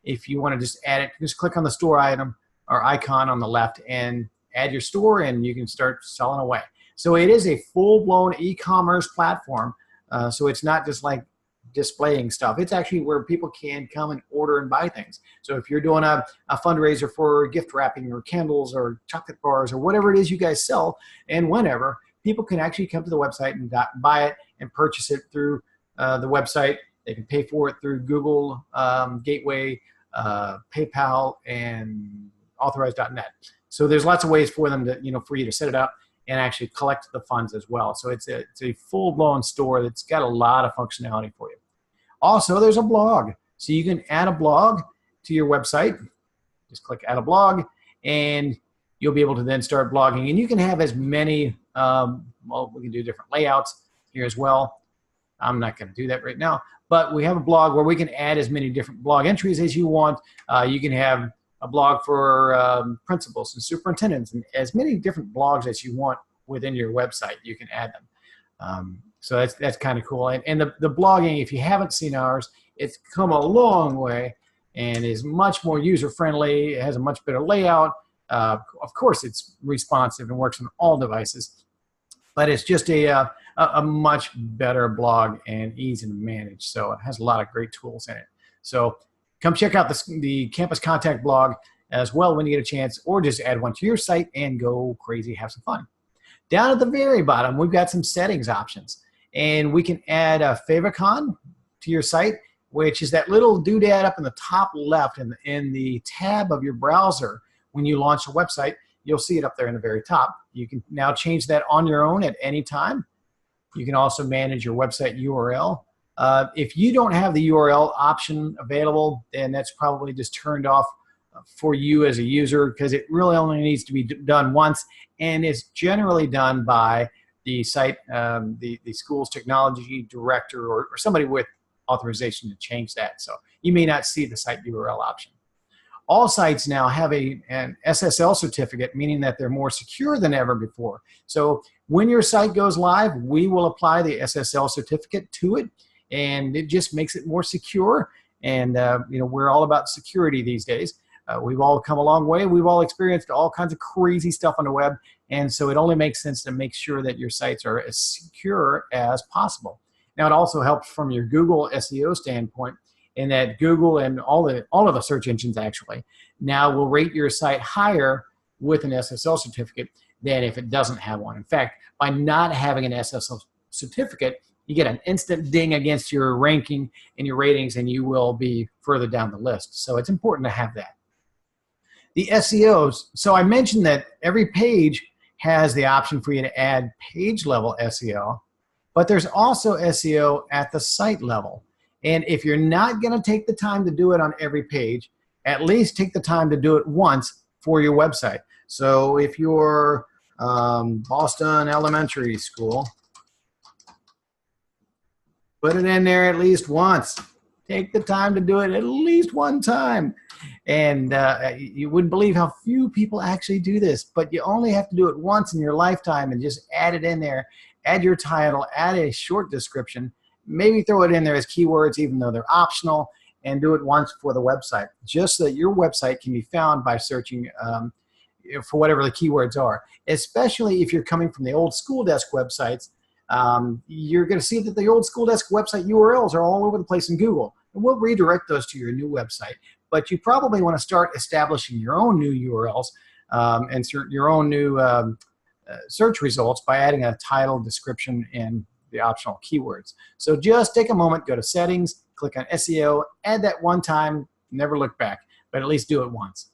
If you want to just add it, just click on the store item or icon on the left and add your store, and you can start selling away. So it is a full-blown e-commerce platform. So it's not just like displaying stuff. It's actually where people can come and order and buy things. So if you're doing a fundraiser for gift wrapping or candles or chocolate bars or whatever it is you guys sell, and whenever, people can actually come to the website and buy it and purchase it through the website. They can pay for it through Google Gateway, PayPal, and Authorize.net. So there's lots of ways for them to, for you to set it up and actually collect the funds as well. So it's a full-blown store that's got a lot of functionality for you. Also, there's a blog. So you can add a blog to your website. Just click add a blog, and you'll be able to then start blogging. And you can have as many, well, we can do different layouts here as well. I'm not going to do that right now. But we have a blog where we can add as many different blog entries as you want. You can have a blog for principals and superintendents, and as many different blogs as you want within your website, you can add them. So that's kind of cool. And the blogging, if you haven't seen ours, it's come a long way and is much more user-friendly. It has a much better layout. Of course, it's responsive and works on all devices, but it's just a much better blog and easy to manage. So it has a lot of great tools in it. So come check out the Campus Contact blog as well when you get a chance, or just add one to your site and go crazy, have some fun. Down at the very bottom, we've got some settings options, and we can add a favicon to your site, which is that little doodad up in the top left in the tab of your browser. When you launch a website, you'll see it up there in the very top. You can now change that on your own at any time. You can also manage your website URL. If you don't have the URL option available, then that's probably just turned off for you as a user, because it really only needs to be done once, and it's generally done by the site, the school's technology director, or somebody with authorization to change that. So you may not see the site URL option. All sites now have an SSL certificate, meaning that they're more secure than ever before. So when your site goes live, we will apply the SSL certificate to it, and it just makes it more secure. And you know, we're all about security these days. We've all come a long way. We've all experienced all kinds of crazy stuff on the web, and so it only makes sense to make sure that your sites are as secure as possible. Now, it also helps from your Google SEO standpoint, in that Google and all of the search engines actually now will rate your site higher with an SSL certificate than if it doesn't have one. In fact, by not having an SSL certificate, you get an instant ding against your ranking and your ratings, and you will be further down the list. So it's important to have that. The SEOs, so I mentioned that every page has the option for you to add page level SEO, but there's also SEO at the site level. And if you're not going to take the time to do it on every page, at least take the time to do it once for your website. So if you're Boston Elementary School, put it in there at least once. Take the time to do it at least one time. And you wouldn't believe how few people actually do this, but you only have to do it once in your lifetime and just add it in there. Add your title, add a short description, maybe throw it in there as keywords even though they're optional, and do it once for the website, just so that your website can be found by searching for whatever the keywords are. Especially if you're coming from the old School Desk websites, you're going to see that the old School Desk website URLs are all over the place in Google. And we'll redirect those to your new website. But you probably want to start establishing your own new URLs and your own new search results by adding a title, description, and the optional keywords. So just take a moment, go to settings, click on SEO, add that one time, never look back, but at least do it once.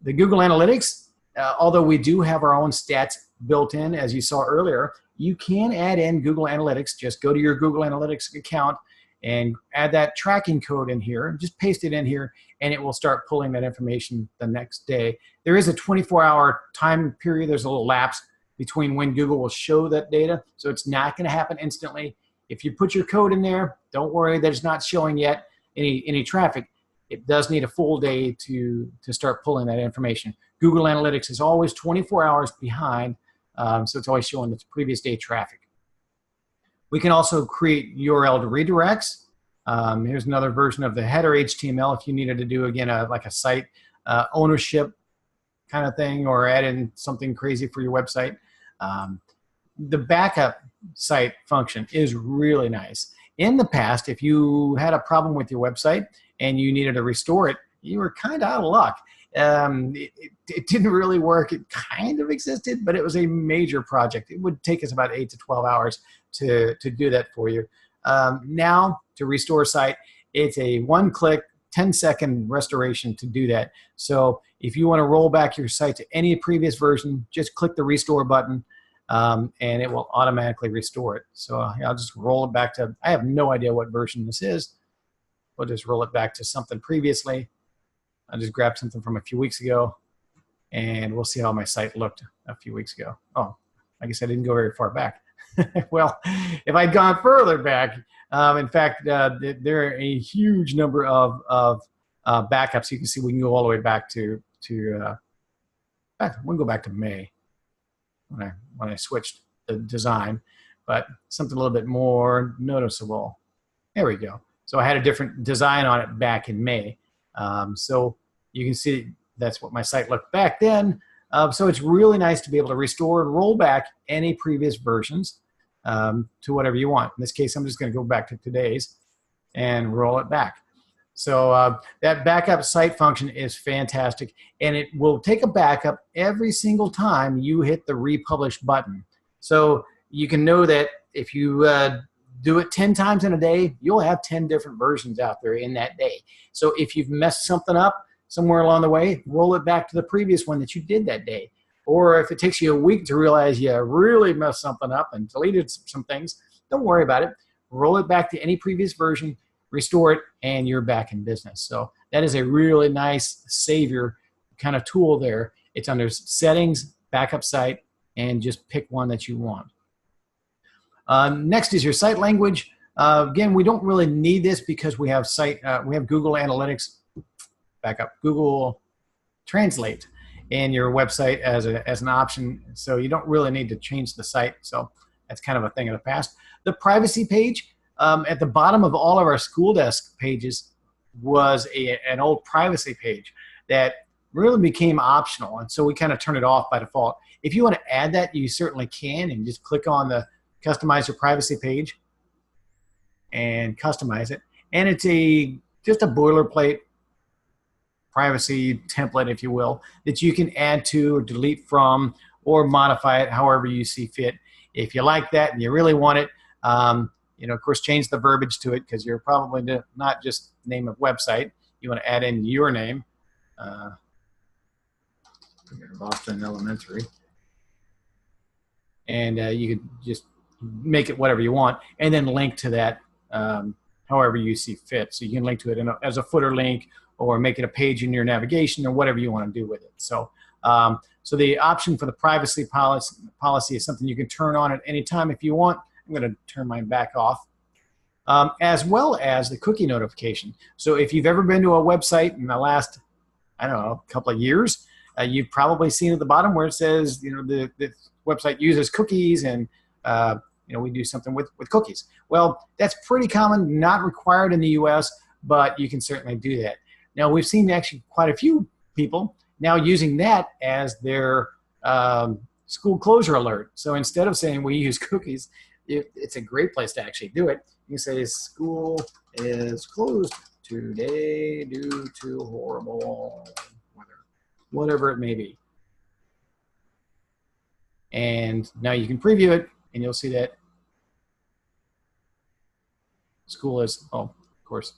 The Google Analytics, although we do have our own stats built in, as you saw earlier, you can add in Google Analytics. Just go to your Google Analytics account and add that tracking code in here, just paste it in here, and it will start pulling that information the next day. There is a 24-hour time period. There's a little lapse between when Google will show that data, so it's not going to happen instantly. If you put your code in there, don't worry that it's not showing yet any traffic. It does need a full day to start pulling that information. Google Analytics is always 24 hours behind, so it's always showing the previous day traffic. We can also create URL to redirects. Here's another version of the header HTML if you needed to do, again, like a site ownership kind of thing, or add in something crazy for your website. The backup site function is really nice. In the past, if you had a problem with your website and you needed to restore it, you were kind of out of luck. It didn't really work. It kind of existed, but it was a major project. It would take us about 8 to 12 hours to do that for you. Now, to restore a site, it's a one-click, 10-second restoration to do that. So if you want to roll back your site to any previous version, just click the restore button. and it will automatically restore it. So I'll just roll it back to, I have no idea what version this is. We'll just roll it back to something previously. I'll just grab something from a few weeks ago, and we'll see how my site looked a few weeks ago. Oh, I guess I didn't go very far back. Well, if I'd gone further back, in fact, there are a huge number of backups. You can see we can go all the way back to we can go back to May when I switched the design, but something a little bit more noticeable. There we go. So I had a different design on it back in May. So you can see that's what my site looked back then. So it's really nice to be able to restore and roll back any previous versions to whatever you want. In this case, I'm just going to go back to today's and roll it back. So that backup site function is fantastic, and it will take a backup every single time you hit the republish button. So you can know that if you do it 10 times in a day, you'll have 10 different versions out there in that day. So if you've messed something up somewhere along the way, roll it back to the previous one that you did that day. Or if it takes you a week to realize you really messed something up and deleted some things, don't worry about it. Roll it back to any previous version, restore it, and you're back in business. So that is a really nice savior kind of tool there. It's under settings, backup site, and just pick one that you want. Next is your site language. Again, we don't really need this because we have Google Analytics, Google Translate in your website as an option. So you don't really need to change the site. So that's kind of a thing of the past. The privacy page at the bottom of all of our school desk pages was an old privacy page that really became optional. And so we kind of turned it off by default. If you want to add that, you certainly can, and just click on the customize your privacy page and customize it. And it's just a boilerplate privacy template, if you will, that you can add to or delete from or modify it however you see fit. If you like that and you really want it, of course, change the verbiage to it, because you're probably not just name of website. You want to add in your name. Boston Elementary. And you could just make it whatever you want, and then link to that however you see fit. So you can link to it as a footer link, or make it a page in your navigation, or whatever you want to do with it. So, so the option for the privacy policy is something you can turn on at any time if you want. I'm going to turn mine back off, as well as the cookie notification. So if you've ever been to a website in the last, I don't know, couple of years, you've probably seen at the bottom where it says, the website uses cookies, and we do something with cookies. Well, that's pretty common, not required in the US, but you can certainly do that. Now, we've seen actually quite a few people now using that as their school closure alert. So instead of saying we use cookies, it's a great place to actually do it. You say school is closed today due to horrible weather, whatever it may be. And now you can preview it, and you'll see that school is, of course,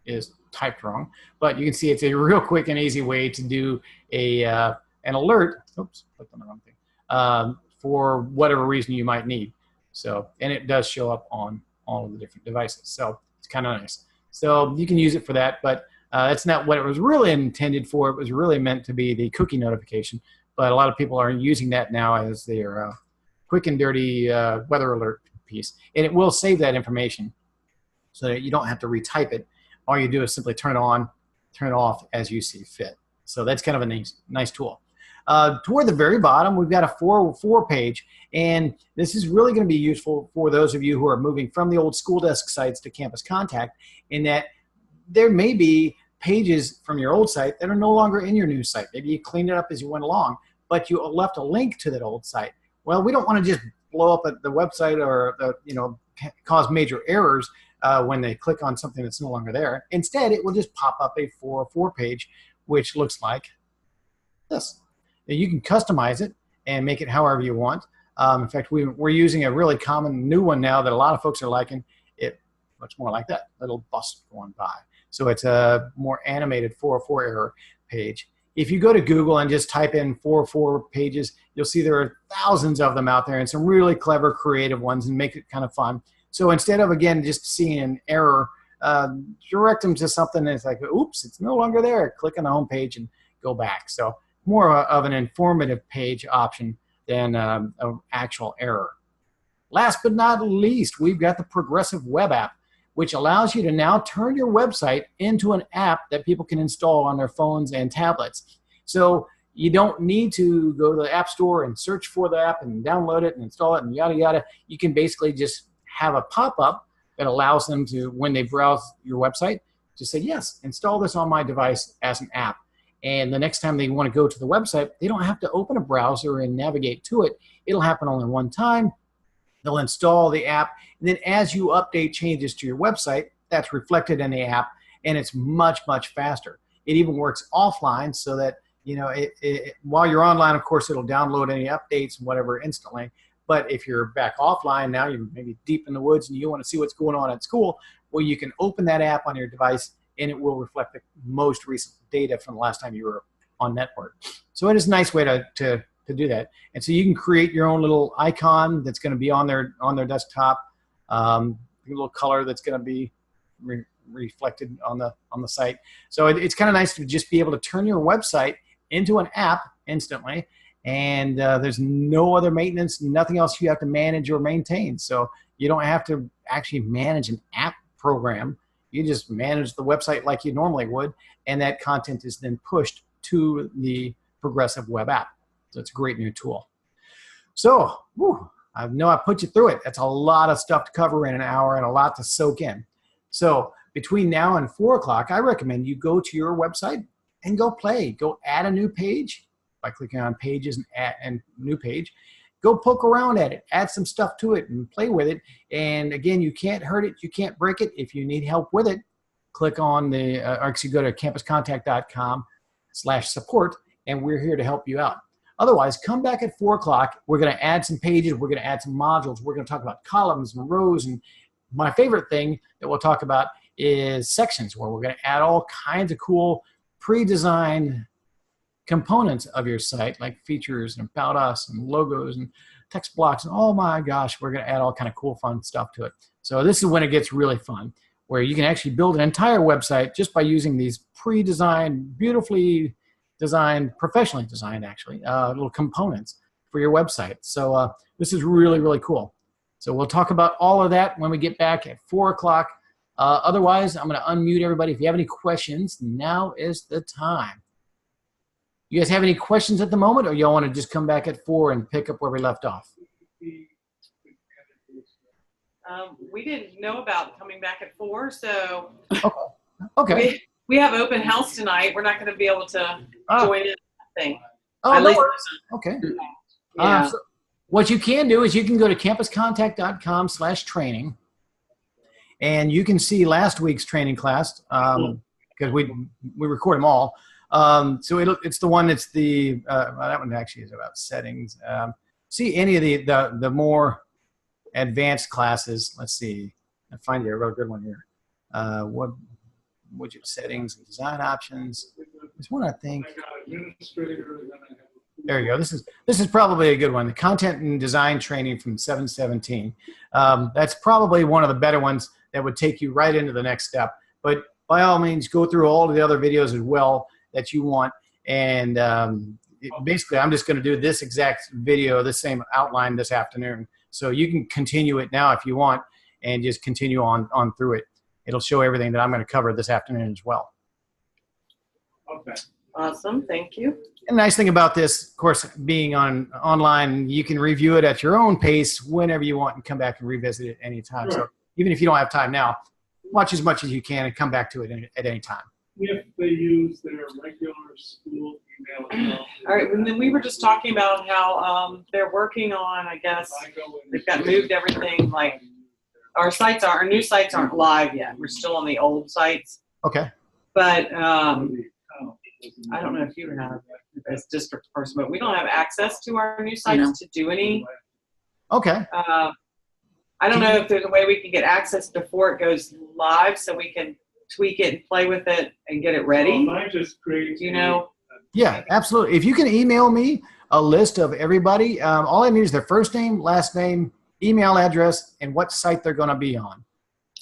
is typed wrong. But you can see it's a real quick and easy way to do an alert. Oops, clicked on the wrong thing. For whatever reason you might need. So, and it does show up on all of the different devices. So it's kind of nice. So you can use it for that, but that's not what it was really intended for. It was really meant to be the cookie notification. But a lot of people are using that now as their quick and dirty weather alert piece. And it will save that information so that you don't have to retype it. All you do is simply turn it on, turn it off as you see fit. So that's kind of a nice tool. Toward the very bottom, we've got a 4 page, and this is really going to be useful for those of you who are moving from the old school desk sites to Campus Contact, in that there may be pages from your old site that are no longer in your new site. Maybe you cleaned it up as you went along, but you left a link to that old site. Well, we don't want to just blow up the website or cause major errors when they click on something that's no longer there. Instead, it will just pop up a 404 page, which looks like this. Now, you can customize it and make it however you want. In fact, we're using a really common new one now that a lot of folks are liking. It looks more like that, little bus going by. So it's a more animated 404 error page. if you go to Google and just type in 404 pages, you'll see there are thousands of them out there and some really clever, creative ones, and make it kind of fun. So instead of, again, just seeing an error, direct them to something that's like, oops, it's no longer there. Click on the home page and go back. So more of an informative page option than an actual error. Last but not least, we've got the Progressive Web App, which allows you to now turn your website into an app that people can install on their phones and tablets. So you don't need to go to the App Store and search for the app and download it and install it and yada, yada. You can basically just have a pop-up that allows them to, when they browse your website, just say, yes, install this on my device as an app. And the next time they want to go to the website, they don't have to open a browser and navigate to it. It'll happen only one time. They'll install the app, and then as you update changes to your website, that's reflected in the app, and it's much, much faster. It even works offline, so that, you know, while you're online, of course, it'll download any updates and whatever instantly. But if you're back offline now, you're maybe deep in the woods and you want to see what's going on at school, well, you can open that app on your device, and it will reflect the most recent data from the last time you were on network. So it is a nice way to do that. And so you can create your own little icon that's going to be on their desktop, a little color that's going to be reflected on the site. So it's kind of nice to just be able to turn your website into an app instantly, and there's no other maintenance, nothing else you have to manage or maintain. So you don't have to actually manage an app program. You just manage the website like you normally would, and that content is then pushed to the Progressive Web App. So it's a great new tool. So, I know I put you through it. That's a lot of stuff to cover in an hour and a lot to soak in. So between now and 4 o'clock, I recommend you go to your website and go play. Go add a new page by clicking on Pages and add new page. Go poke around at it. Add some stuff to it and play with it. And again, you can't hurt it. You can't break it. If you need help with it, click on the, or actually go to campuscontact.com/support, and we're here to help you out. Otherwise, come back at 4 o'clock. We're going to add some pages. We're going to add some modules. We're going to talk about columns and rows. And my favorite thing that we'll talk about is sections, where we're going to add all kinds of cool pre-designed components of your site, like features and about us and logos and text blocks. And oh my gosh, we're going to add all kind of cool, fun stuff to it. So this is when it gets really fun, where you can actually build an entire website just by using these pre-designed, beautifully designed, professionally designed actually, little components for your website. So this is really, really cool. So we'll talk about all of that when we get back at 4 o'clock. Otherwise, I'm going to unmute everybody. If you have any questions, now is the time. You guys have any questions at the moment, or y'all want to just come back at 4 and pick up where we left off? We didn't know about coming back at 4, so Okay. We have open house tonight. We're not going to be able to join in that thing. Oh, no worries. Okay. Yeah. So what you can do is you can go to campuscontact.com/training, and you can see last week's training class, because we record them all. So it's the one that's the that one actually is about settings. See any of the more advanced classes. Let's see. I'll find you a real good one here. What widget settings and design options. There's one I think. There you go. This is probably a good one. The content and design training from 717. That's probably one of the better ones that would take you right into the next step. But by all means, go through all of the other videos as well that you want. And basically, I'm just going to do this exact video, the same outline this afternoon. So you can continue it now if you want, and just continue on through it. It'll show everything that I'm going to cover this afternoon as well. Okay. Awesome. Thank you. And the nice thing about this, of course, being online, you can review it at your own pace whenever you want and come back and revisit it anytime. Sure. So even if you don't have time now, watch as much as you can and come back to it at any time. If they use their regular school email. All right. And then we were just talking about how they're working on, I guess, they've got moved everything. Like our new sites aren't live yet. We're still on the old sites. Okay. But I don't know if you have as district person, but we don't have access to our new sites to do any. Okay. I don't know if there's a way we can get access before it goes live so we can tweak it and play with it and get it ready. Well, I just create Do you know? Yeah, absolutely. If you can email me a list of everybody, all I need is their first name, last name, email address, and what site they're going to be on.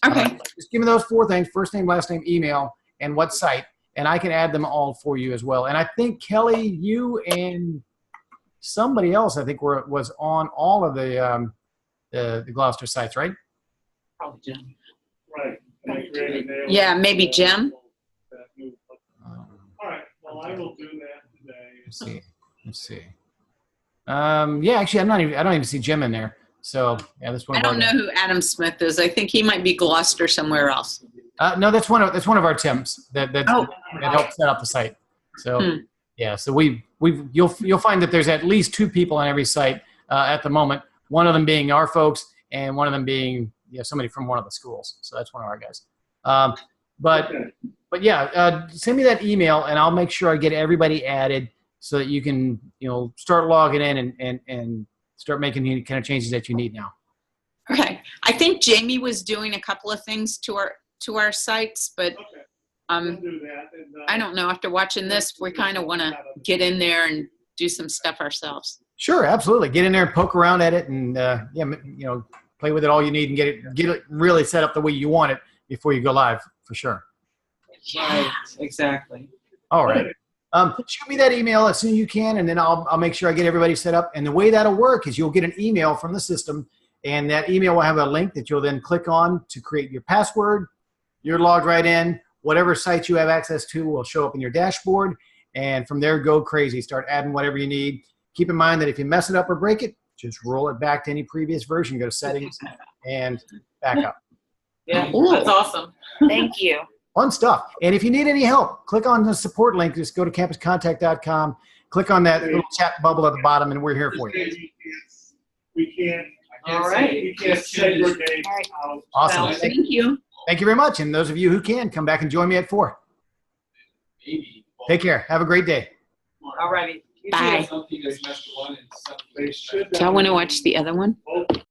Okay. Just give me those 4 things: first name, last name, email, and what site, and I can add them all for you as well. And I think Kelly, you and somebody else, I think was on all of the Gloucester sites, right? Probably Jim. Right. Yeah, maybe Jim. All right. Well, I will do that today. Let's see. Yeah, actually, I don't even see Jim in there. So yeah, that's one. I don't know who Adam Smith is. I think he might be Gloucester somewhere else. No, that's one of our Tims that Oh. helped set up the site. So yeah, so you'll find that there's at least 2 people on every site at the moment. One of them being our folks, and one of them being somebody from one of the schools. So that's one of our guys. But yeah, send me that email, and I'll make sure I get everybody added so that you can start logging in and start making the kind of changes that you need now. Okay. I think Jamie was doing a couple of things to our sites, but Okay. We'll do that. And, I don't know. After watching this, we kind of want to get in there and do some stuff ourselves. Sure, absolutely. Get in there and poke around at it, and play with it all you need, and get it really set up the way you want it before you go live, for sure. Right. Exactly. All right. Shoot me that email as soon as you can, and then I'll make sure I get everybody set up. And the way that'll work is you'll get an email from the system, and that email will have a link that you'll then click on to create your password. You're logged right in. Whatever site you have access to will show up in your dashboard, and from there, go crazy. Start adding whatever you need. Keep in mind that if you mess it up or break it, just roll it back to any previous version. Go to settings and back up. Yeah, Ooh. that's awesome. Thank you. Fun stuff. And if you need any help, click on the support link. Just go to campuscontact.com. Click on that little chat bubble at the bottom, and we're here for you. We can't. All right. We can't segregate out. Awesome. Sounds- Thank you. Thank you very much. And those of you who can, come back and join me at 4. Take care. Have a great day. All righty. You Bye. too. They should. Do y'all want to watch the other one? Both